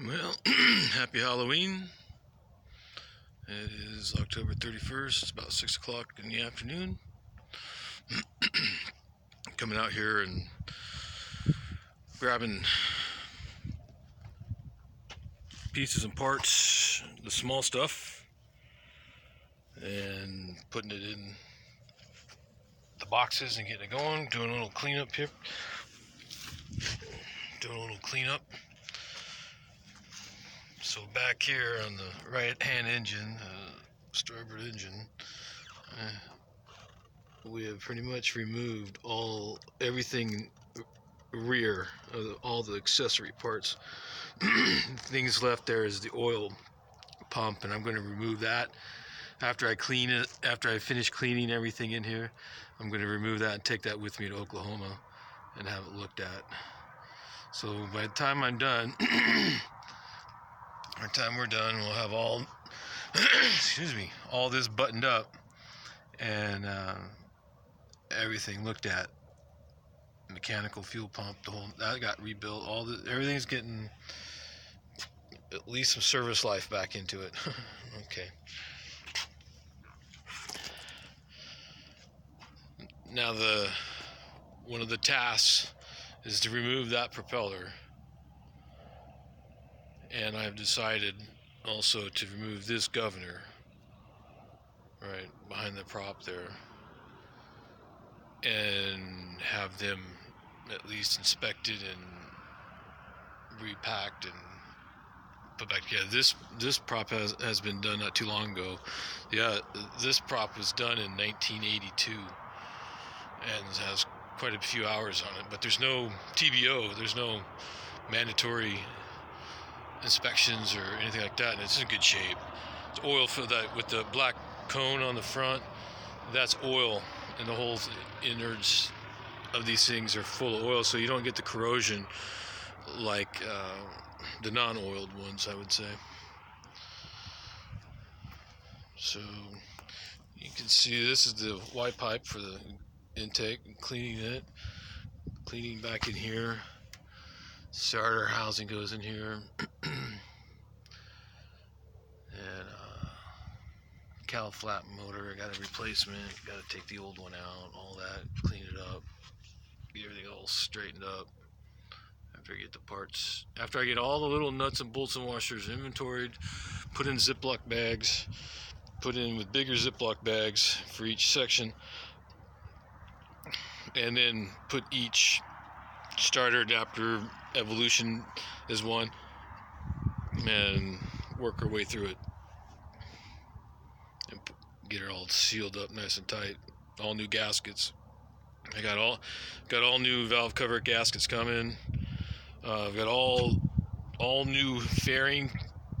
Well, happy Halloween. It is October 31st. It's about 6 o'clock in the afternoon. Coming out here and grabbing pieces and parts, the small stuff, and putting it in the boxes and getting it going. Doing a little cleanup here. So back here on the right-hand engine, starboard engine, we have pretty much removed everything rear, all the accessory parts. Things left there is the oil pump, and I'm going to remove that after I clean it. After I finish cleaning everything in here, I'm going to remove that and take that with me to Oklahoma and have it looked at. So by the time I'm done, we'll have all all this buttoned up and everything looked at. Mechanical fuel pump, that got rebuilt. Everything's getting at least some service life back into it. Okay. Now one of the tasks is to remove that propeller, and I've decided also to remove this governor right behind the prop there and have them at least inspected and repacked and put back together. This prop has been done not too long ago. Yeah, this prop was done in 1982 and has quite a few hours on it, but there's no TBO, there's no mandatory inspections or anything like that, and it's in good shape. It's oil for that, with the black cone on the front, that's oil, and the whole innards of these things are full of oil, so you don't get the corrosion like the non-oiled ones, I would say. So you can see this is the Y pipe for the intake, cleaning back in here. Starter housing goes in here. And cowl flap motor, I got a replacement, got to take the old one out, all that, clean it up, get everything all straightened up. After I get all the little nuts and bolts and washers inventoried, put in Ziploc bags, put in with bigger Ziploc bags for each section, and then put each starter adapter evolution as one, and work our way through it and get it all sealed up nice and tight. All new gaskets. I got all new valve cover gaskets coming. I've got all new fairing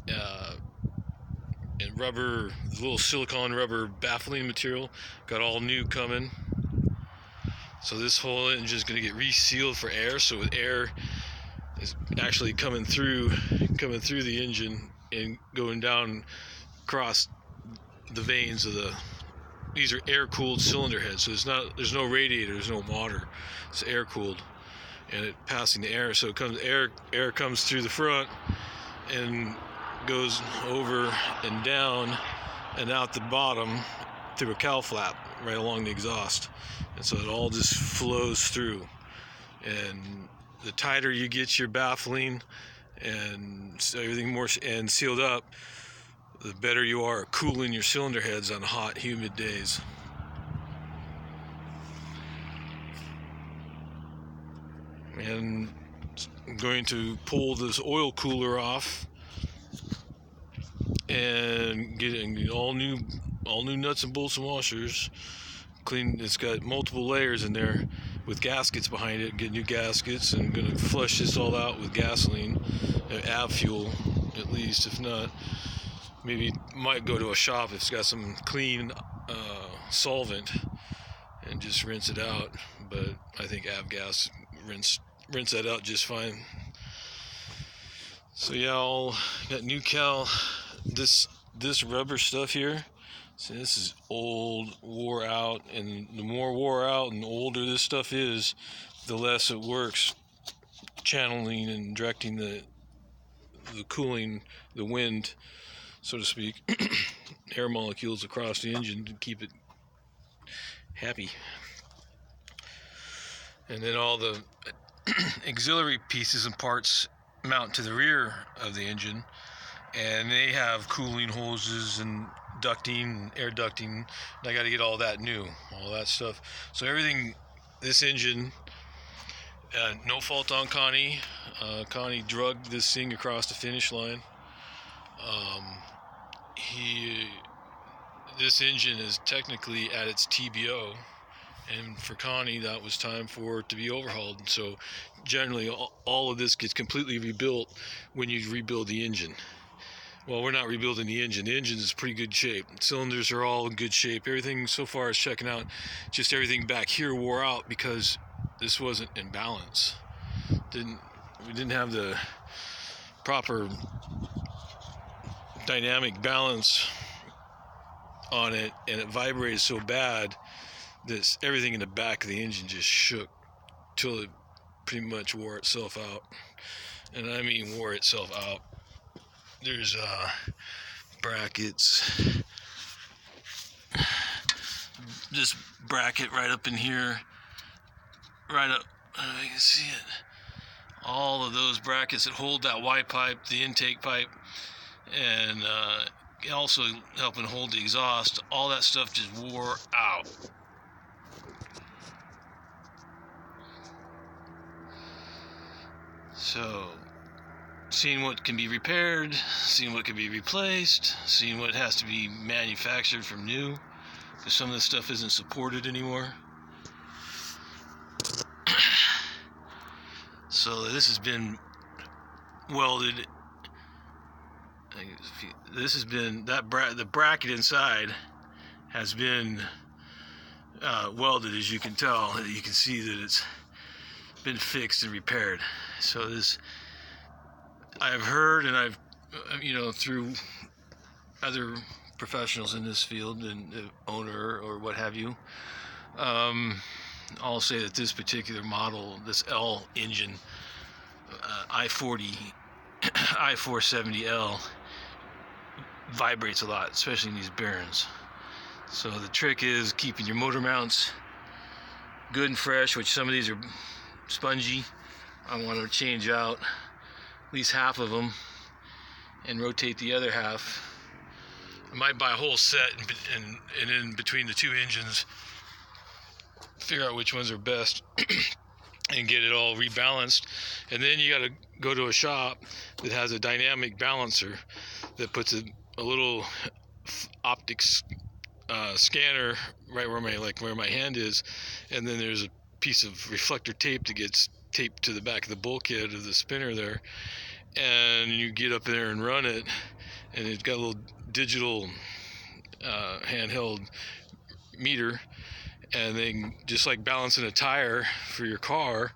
and rubber, little silicone rubber baffling material. Got all new coming. So this whole engine is going to get resealed for air. So air is actually coming through the engine and going down across the vanes of these are air-cooled cylinder heads. So there's no radiator, there's no water. It's air-cooled, and it passing the air. So air comes through the front and goes over and down and out the bottom through a cowl flap right along the exhaust, and so it all just flows through. And the tighter you get your baffling and everything more and sealed up, the better you are at cooling your cylinder heads on hot, humid days. And I'm going to pull this oil cooler off and get all new nuts and bolts and washers. Clean. It's got multiple layers in there with gaskets behind it. Get new gaskets, and I'm gonna flush this all out with gasoline, av fuel at least. If not, maybe might go to a shop if it's got some clean solvent and just rinse it out. But I think avgas rinse that out just fine. So yeah, all got new cowl. This rubber stuff here. So this is old, wore out, and the more wore out and older this stuff is, the less it works channeling and directing the cooling, the wind, so to speak, air molecules across the engine to keep it happy. And then all the auxiliary pieces and parts mount to the rear of the engine, and they have cooling hoses and ducting, air ducting, and I got to get all that new, all that stuff. So everything, this engine, no fault on Connie. Connie drugged this thing across the finish line. This engine is technically at its TBO, and for Connie that was time for it to be overhauled. And so generally all of this gets completely rebuilt when you rebuild the engine. Well, we're not rebuilding the engine. The engine is pretty good shape. Cylinders are all in good shape. Everything so far is checking out. Just everything back here wore out because this wasn't in balance. We didn't have the proper dynamic balance on it, and it vibrated so bad that everything in the back of the engine just shook till it pretty much wore itself out. And I mean wore itself out. There's brackets, this bracket right up in here, right up, you can see it, all of those brackets that hold that Y pipe, the intake pipe, and also helping hold the exhaust, all that stuff just wore out. So seeing what can be repaired, seeing what can be replaced, seeing what has to be manufactured from new, because some of this stuff isn't supported anymore. So this has been welded. This has been, the bracket inside has been welded, as you can tell. You can see that it's been fixed and repaired. So this, I've heard, and I've, through other professionals in this field and the owner or what have you, I'll say that this particular model, this L engine, i470L, vibrates a lot, especially in these Barons. So the trick is keeping your motor mounts good and fresh, which some of these are spongy. I want to change out at least half of them and rotate the other half. I might buy a whole set and in between the two engines figure out which ones are best and get it all rebalanced. And then you got to go to a shop that has a dynamic balancer that puts a little optics scanner right where my hand is, and then there's a piece of reflector tape that gets taped to the back of the bulkhead of the spinner there, and you get up there and run it, and it's got a little digital handheld meter, and then just like balancing a tire for your car,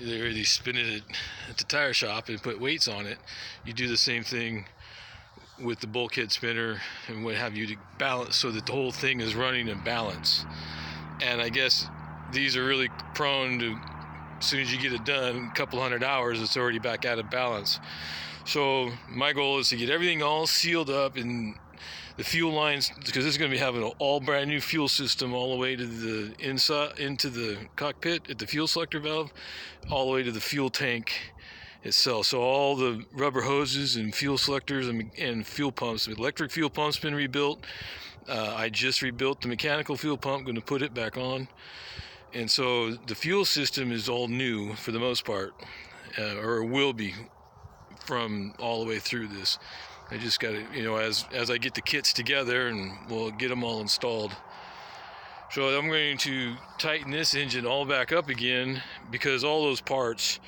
they spin it at the tire shop and put weights on it. You do the same thing with the bulkhead spinner and what have you to balance, so that the whole thing is running in balance. And I guess these are really prone to, as soon as you get it done, a couple hundred hours, it's already back out of balance. So my goal is to get everything all sealed up in the fuel lines, because this is going to be having an all brand new fuel system all the way to the inside, into the cockpit at the fuel selector valve, all the way to the fuel tank itself. So all the rubber hoses and fuel selectors and fuel pumps, the electric fuel pump's been rebuilt. I just rebuilt the mechanical fuel pump, going to put it back on. And so the fuel system is all new for the most part, or will be from all the way through this. I just got to, as I get the kits together, and we'll get them all installed. So I'm going to tighten this engine all back up again, because all those parts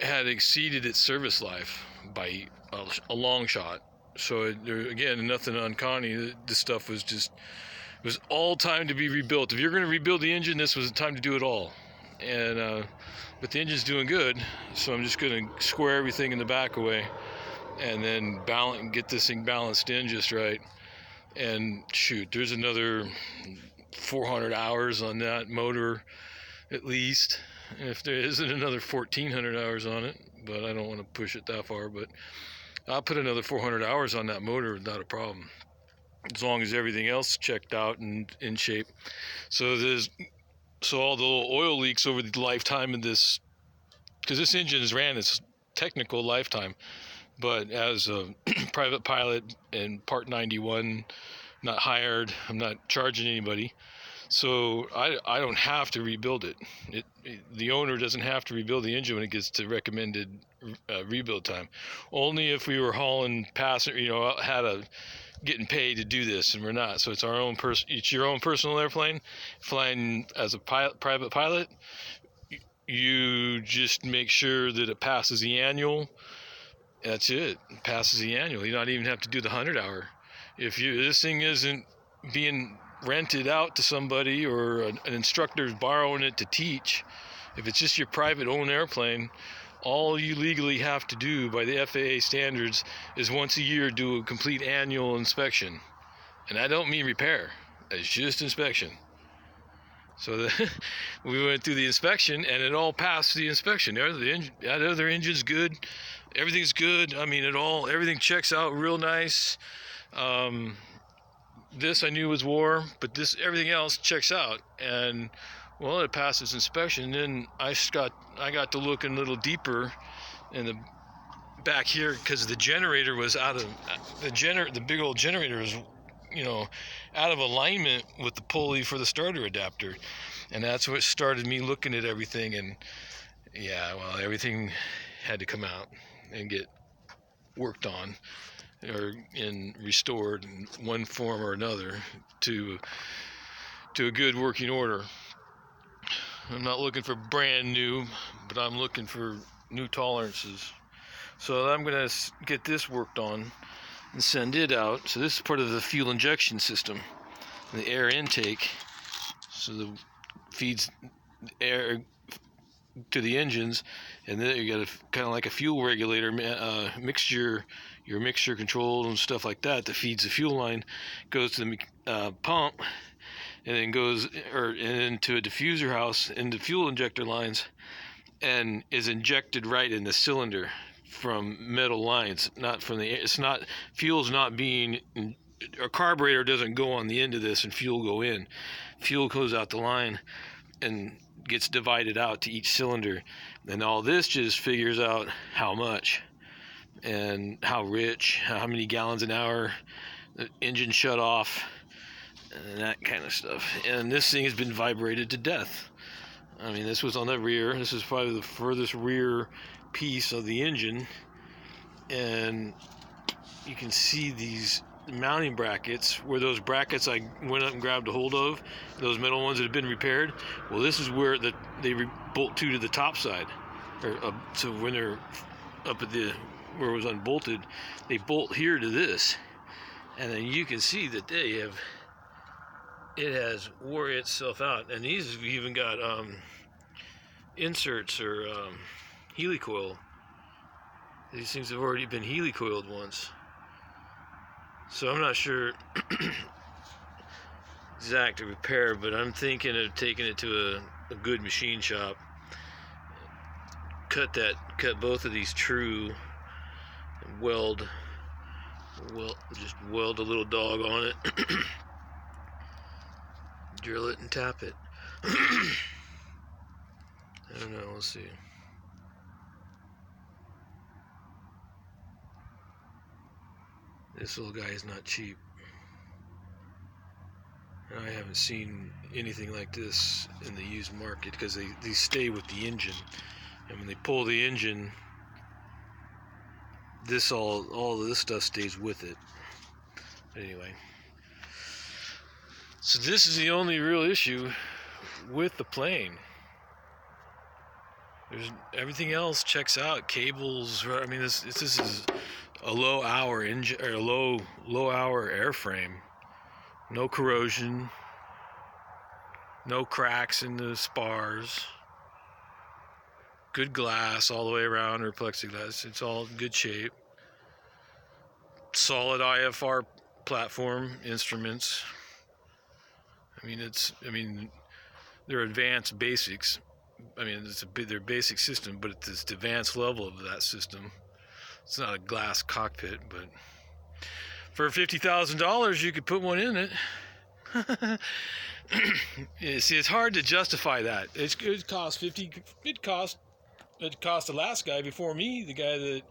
had exceeded its service life by a long shot. So there, again, nothing on Connie. This stuff was all time to be rebuilt. If you're going to rebuild the engine, this was the time to do it all. And but the engine's doing good, so I'm just going to square everything in the back away, and then balance and get this thing balanced in just right. And shoot, there's another 400 hours on that motor at least, if there isn't another 1,400 hours on it, but I don't want to push it that far. But I'll put another 400 hours on that motor, not a problem, as long as everything else checked out and in shape. So all the little oil leaks over the lifetime of this, because this engine has ran its technical lifetime, but as a private pilot and Part 91, not hired, I'm not charging anybody, so I don't have to rebuild it. The owner doesn't have to rebuild the engine when it gets to recommended rebuild time. Only if we were hauling passenger, getting paid to do this, and we're not. So it's it's your own personal airplane. Flying as a private pilot, you just make sure that it passes the annual. That's it. It passes the annual. You don't even have to do the 100-hour. If this thing isn't being rented out to somebody or an instructor's borrowing it to teach, if it's just your private owned airplane, all you legally have to do by the FAA standards is once a year do a complete annual inspection. And I don't mean repair. It's just inspection. So we went through the inspection, and it all passed the inspection. The other engine's good. Everything's good. I mean, everything checks out real nice. This I knew was war, but everything else checks out. And well, it passes inspection. Then I got to look a little deeper in the back here, because the generator was the big old generator was out of alignment with the pulley for the starter adapter. And that's what started me looking at everything. And yeah, well, everything had to come out and get worked on and restored in one form or another to a good working order. I'm not looking for brand new, but I'm looking for new tolerances. So I'm going to get this worked on and send it out. So this is part of the fuel injection system, the air intake. So the feeds air to the engines, and then you got kind of like a fuel regulator, your mixture control and stuff like that feeds the fuel line, goes to the pump, and then goes into a diffuser house into fuel injector lines, and is injected right in the cylinder from metal lines, not from the air. It's not, fuel's not being, a carburetor doesn't go on the end of this and fuel go in. Fuel goes out the line and gets divided out to each cylinder, and all this just figures out how much and how rich, how many gallons an hour, the engine shut off, and that kind of stuff. And this thing has been vibrated to death. I mean, this was on the rear. This is probably the furthest rear piece of the engine, and you can see these mounting brackets, where those brackets I went up and grabbed a hold of, those metal ones that have been repaired. Well, this is where they bolt to the top side, so when they're up at where it was unbolted, they bolt here to this, and then you can see that it has wore itself out. And these have even got inserts or helicoil. These things have already been helicoiled once. So I'm not sure exact repair, but I'm thinking of taking it to a good machine shop, cut both of these true, and just weld a little dog on it, drill it and tap it. I don't know, we'll see. This little guy is not cheap. I haven't seen anything like this in the used market, because they stay with the engine, and when they pull the engine, all of this stuff stays with it. But anyway, so this is the only real issue with the plane. Everything else checks out. Cables. I mean, this is a low hour engine, or a low hour airframe. No corrosion. No cracks in the spars. Good glass all the way around, or plexiglass. It's all in good shape. Solid IFR platform instruments. I mean, they're advanced basics. I mean, it's their basic system, but it's the advanced level of that system. It's not a glass cockpit, but for $50,000, you could put one in it. See, it's hard to justify that. It cost 50. It cost the last guy before me, the guy that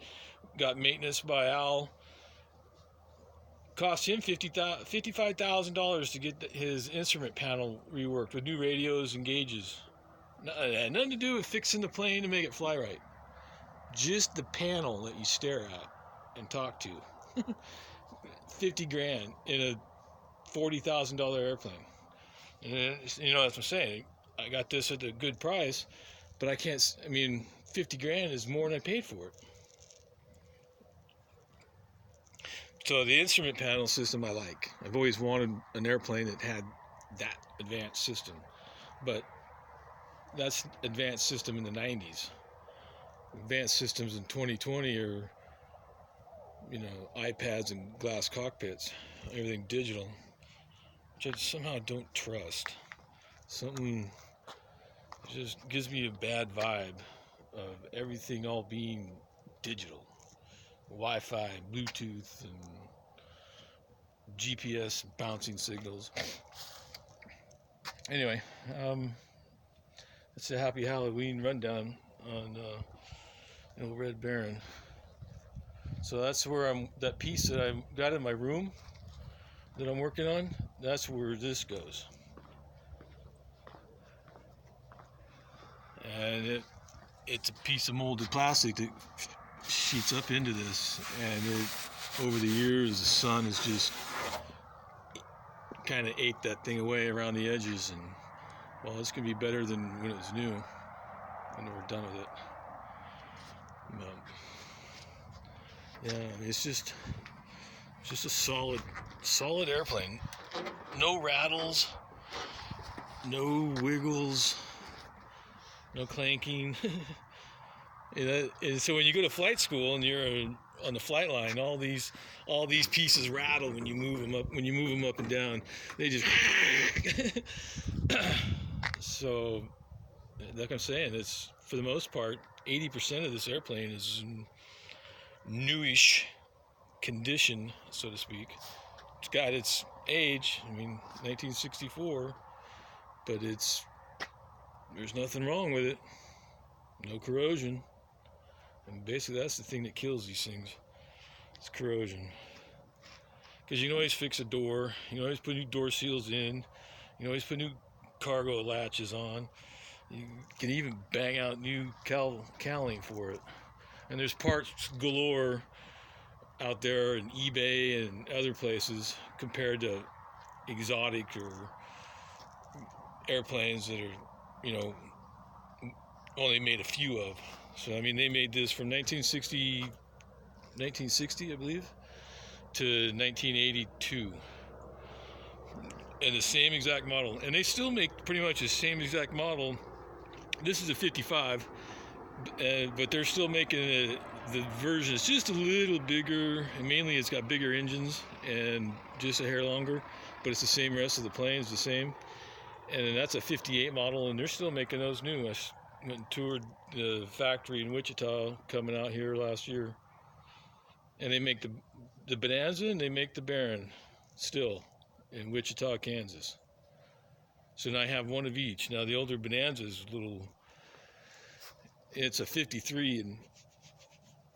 got maintenance by Al. Cost him $55,000 to get his instrument panel reworked with new radios and gauges. It had nothing to do with fixing the plane to make it fly right. Just the panel that you stare at and talk to. 50 grand in a $40,000 airplane. And you know, that's what I'm saying. I got this at a good price, but I can't. I mean, 50 grand is more than I paid for it. So the instrument panel system I like. I've always wanted an airplane that had that advanced system, but that's advanced system in the 90s. Advanced systems in 2020 are, you know, iPads and glass cockpits, everything digital, which I somehow don't trust. Something just gives me a bad vibe of everything all being digital. Wi-Fi, Bluetooth, and GPS bouncing signals. Anyway, it's a happy Halloween rundown on Red Baron. So that's where that piece that I've got in my room that I'm working on, that's where this goes. And it's a piece of molded plastic that sheets up into this, and over the years the sun has just kind of ate that thing away around the edges, and well, it's gonna be better than when it was new, when we're done with it. But yeah, it's just a solid airplane. No rattles, no wiggles, no clanking. And so when you go to flight school and you're on the flight line, all these pieces rattle when you move them up. When you move them up and down, they just. So, like I'm saying, it's for the most part, 80% of this airplane is in newish condition, so to speak. It's got its age. I mean, 1964, but there's nothing wrong with it. No corrosion. And basically that's the thing that kills these things. It's corrosion. Because you can always fix a door. You can always put new door seals in. You can always put new cargo latches on. You can even bang out new cowling for it. And there's parts galore out there in eBay and other places compared to exotic or airplanes that are, you know, only made a few of. So I mean, they made this from 1960, I believe, to 1982, and the same exact model. And they still make pretty much the same exact model. This is a 55, but they're still making the version is just a little bigger, and mainly it's got bigger engines and just a hair longer, but it's the same. Rest of the plane is the same, and that's a 58 model, and they're still making those new. I went and toured the factory in Wichita coming out here last year, and they make the Bonanza and they make the Baron still in Wichita, Kansas. So now I have one of each. Now the older Bonanza is it's a 53, and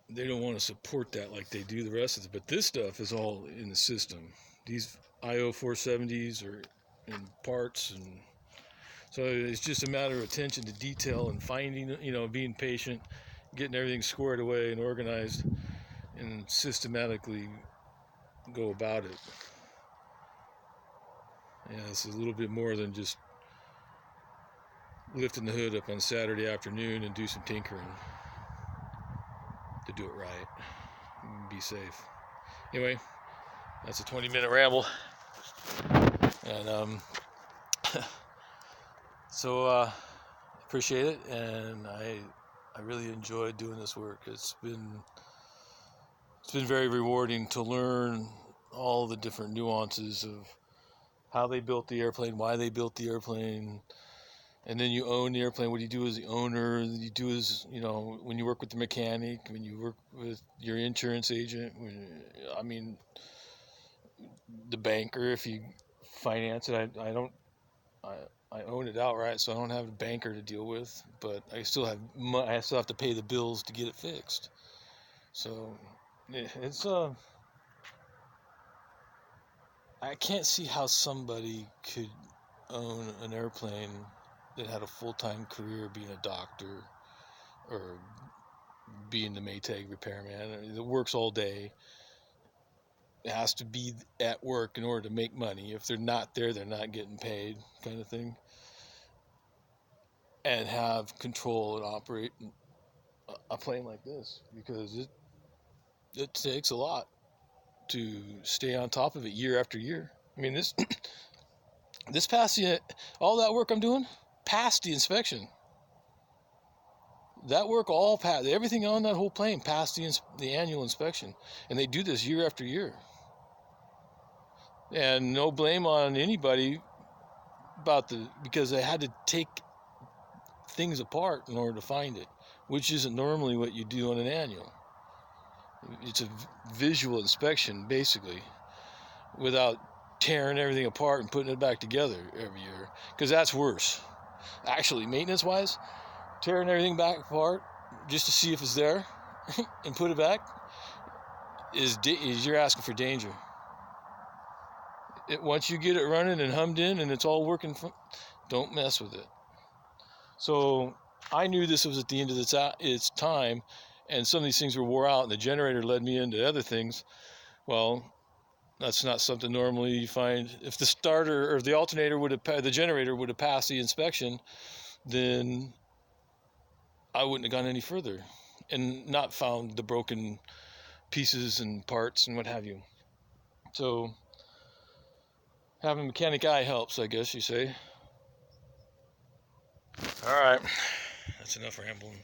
they don't want to support that like they do the rest of it, but this stuff is all in the system. These IO 470s are in parts, and so it's just a matter of attention to detail and finding, you know, being patient, getting everything squared away and organized, and systematically go about it. Yeah, it's a little bit more than just lifting the hood up on Saturday afternoon and do some tinkering to do it right and be safe. Anyway, that's a 20-minute ramble, and so appreciate it, and I really enjoyed doing this work. It's been very rewarding to learn all the different nuances of how they built the airplane, why they built the airplane, And then you own the airplane. What do you do as the owner? You do as, you know, when you work with the mechanic, when you work with your insurance agent, I mean, the banker, if you finance it. I own it outright, so I don't have a banker to deal with, but I still have to pay the bills to get it fixed. So it's I can't see how somebody could own an airplane that had a full-time career being a doctor or being the Maytag repairman that works all day. It has to be at work in order to make money. If they're not there, they're not getting paid, kind of thing. And have control and operate a plane like this, because it takes a lot to stay on top of it year after year. I mean, this passed all that work I'm doing passed the inspection. That work all passed, everything on that whole plane passed the annual inspection, and they do this year after year. And no blame on anybody because they had to take things apart in order to find it, which isn't normally what you do on an annual. It's a visual inspection, basically, without tearing everything apart and putting it back together every year, because that's worse. Actually, maintenance-wise, tearing everything back apart just to see if it's there and put it back is you're asking for danger. Once you get it running and hummed in and it's all working, don't mess with it. So I knew this was at the end of its time, and some of these things were wore out, and the generator led me into other things. Well, that's not something normally you find. If the starter or the alternator the generator would have passed the inspection, then I wouldn't have gone any further and not found the broken pieces and parts and what have you. So having a mechanic eye helps, I guess you say. All right, that's enough rambling.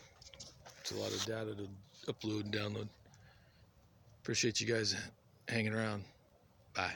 It's a lot of data to upload and download. Appreciate you guys hanging around. Bye.